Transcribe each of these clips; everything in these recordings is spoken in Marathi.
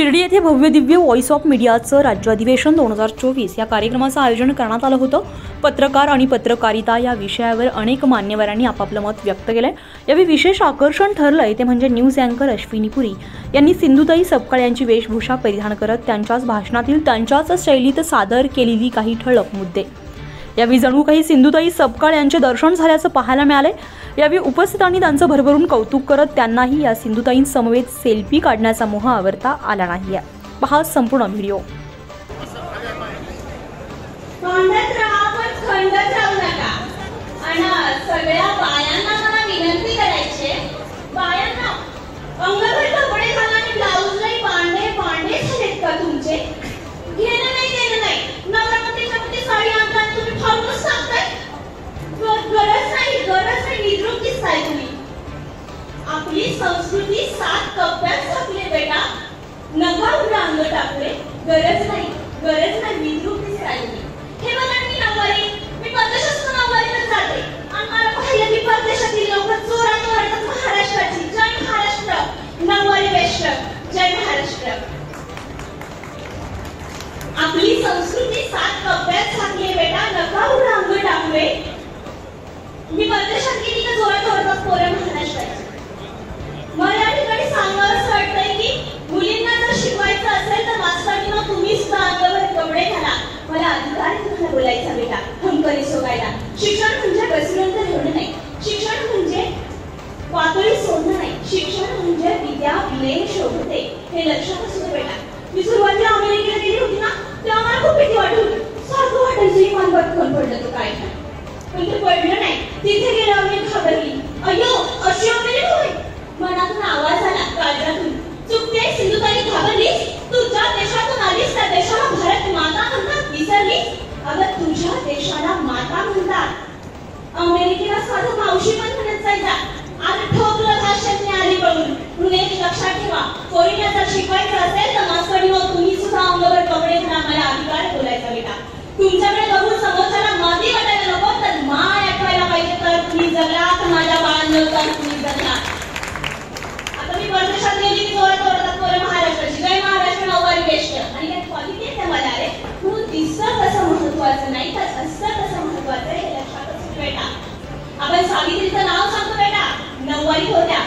शिर्डी येथे भव्य दिव्य व्हॉइस ऑफ मीडियाचं राज्य अधिवेशन 2024 या कार्यक्रमाचं आयोजन करण्यात आलं होतं। पत्रकार आणि पत्रकारिता या विषयावर अनेक मान्यवरांनी आपापलं मत व्यक्त केलंय। यावेळी विशेष आकर्षण ठरलंय ते म्हणजे न्यूज अँकर अश्विनी पुरी यांनी सिंधुताई सपकाळ यांची वेशभूषा परिधान करत त्यांच्याच भाषणातील त्यांच्याच शैलीत सादर केलेली काही ठळक मुद्दे। यावेळी जणू काही सिंधुताई सपकाळ यांचे दर्शन झाल्याचं पाहायला मिळाले। यावेळी उपस्थितांनी त्यांचं भरभरून कौतुक करत त्यांनाही या सिंधुताईंसमवेत सेल्फी काढण्याचा मोह आवरता आला नाही। पहा संपूर्ण व्हिडिओ। सगळ्या बायांना मला विनंती करायची, बायांना अंगावर कपडे घाला आणि ब्लाऊजलाही पांढरे पांढरे झालेत का तुमचे? घेणं नाही देणं नाही, नवरात्रीच्या साडी आणता तुम्ही फारच सांगताय। गरज नाही निद्रुक दिसताय तुम्ही। आपली संस्कृती 7 कप्प्यात छापली बेटा, नखावर अंग टाकले। गरज नाही निद्रुक दिसताय तुम्ही। हे बघा मी नववारी, मी परदेशातून नववारीत जाते आणि मला पाहिलं की परदेशातील लोक जोरात ओरडतात महाराष्ट्राची जय महाराष्ट्र, नववारी वेस्ट जय महाराष्ट्र। आपली संस्कृती 7 कप्प्यात छापली बेटा, नखावर अंग टाकले। मी परदेशात गेली तर जोरात ओरडतात पोरं महाराष्ट्राची। मला या ठिकाणी सांगावंसं वाटतंय की मुलींना जर शिकवायचं असेल तर मास्तरांनो तुम्ही सुद्धा अंगावर कपडे घाला। मला अधिकार आहे तुम्हाला बोलायचा बेटा, खमकरी सोगायला। शिक्षण म्हणजे बसवंत ठेवणं नाही, शिक्षण म्हणजे पातळी सोडणं नाही, शिक्षण म्हणजे विद्या विनय शोभते, हे लक्षात असू दे बेटा। मी सुरुवातीला अमेरिकेला गेली होती ना, तेव्हा मला खूप भीती वाटत होती। सारखं वाटायचं की मान बटकन पडलं तर काय, पण ते पडलं नाही। तिथे गेल्यावर मी घाबरली, अय्यो अशी अमेरिका होय। मनातून आवाज आला काळजातून, चुकते सिंधुताई घाबरलीस, तू ज्या देशातून आलीस त्या देशाला भारत माता म्हणतात, विसरलीस? अगं तुझ्या देशाला माता म्हणतात। अमेरिकेला साधं मावशी पण म्हणत जायचा। आता ठोकलं भाषेतने आली पडून। म्हणून एक लक्षात ठेवा, पोरींना जर शिकवायचं असेल तर मास्तरांनो तुम्ही सुद्धा अंगावर कपडे घाला, मला अधिकार बोलायचा बेटा। तुमच्याकडे बघून समोरच्याला माती वाटायला नको, तर माय आठवायला पाहिजे। तर तुम्ही जगलात माझ्या बाळांनो, तर तुम्ही जगलात। आता मी परदेशात गेली की जोरात ओरडतात पोरं महाराष्ट्राची जय महाराष्ट्र, नववारी वेस्ट आणि काय क्वालिटी आहे मला रे। म्हणून दिसतं कसं महत्वाचं नाही तर असतं कसं महत्वाचं, हे लक्षात असू बेटा। आपण सावित्रीचं नाव सांगतो बेटा, नववारीत होत्या।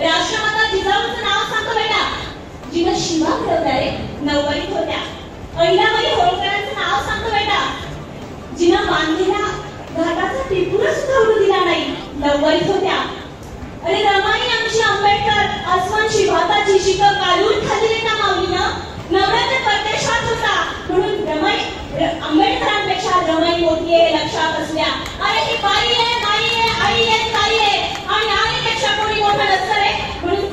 राष्ट्रमाता जिजाऊचं नाव सांगतो बेटा, जिनं शिवा मिळवल्या रे, नववारीत होत्या। अहिल्याबाई होळकरांचं नाव सांगतो बेटा, जिनं बांधलेल्या घाटाचा टिपूर सुद्धा उडू दिला नाही, नववारीत होत्या। अरे रमाई आमची आंबेडकर, अस्मानची भाताची शिक काढून खाल्ली ना माऊलीनं, नवरात्र परदेशात होता म्हणून रमाई आंबेडकरांपेक्षा रमाई मोठी आहे, लक्षात असल्या। अरे ही बाई आहे, आई आहे, ताई आहे आणि आईपेक्षा कोणी मोठं नसतं रे। म्हणून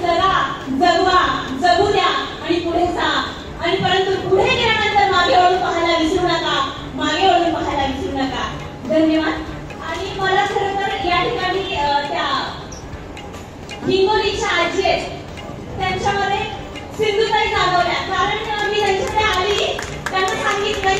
जगू द्या आणि पुढे जा। आणि परंतु पुढे गेल्यानंतर मागे वळून पाहायला विसरू नका, धन्यवाद। आणि मला खरं तर या ठिकाणी त्या हिंगोलीच्या आजी आहेत, त्यांच्यामध्ये सिंधुताई जाणवल्या। कारण मी त्यांच्याकडे आली, त्यांना सांगितलं